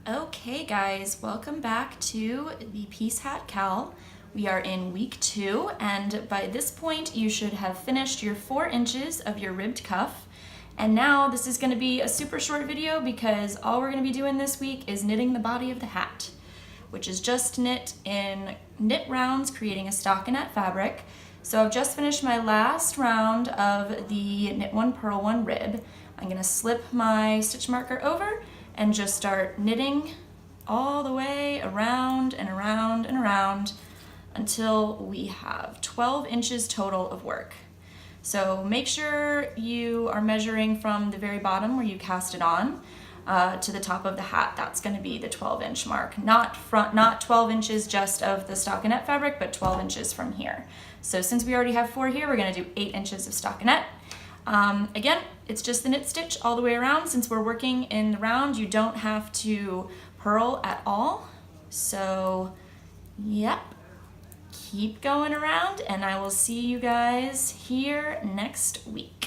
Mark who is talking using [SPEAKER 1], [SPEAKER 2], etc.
[SPEAKER 1] Okay guys, welcome back to the Hat KAL. We are in week 2, and by this point you should have finished your 4 inches of your ribbed cuff. And now this is going to be a super short video because all we're going to be doing this week is knitting the body of the hat, which is just knit in knit rounds, creating a stockinette fabric. So I've just finished my last round of the knit one, purl one rib. I'm going to slip my stitch marker over and just start knitting all the way around and around and around until we have 12 inches total of work. So make sure you are measuring from the very bottom where you cast it on to the top of the hat. That's going to be the 12-inch mark. Not 12 inches just of the stockinette fabric, but 12 inches from here. So since we already have 4 here, we're going to do 8 inches of stockinette. Again, it's just the knit stitch all the way around. Since we're working in the round, you don't have to purl at all. So, yep, keep going around and I will see you guys here next week.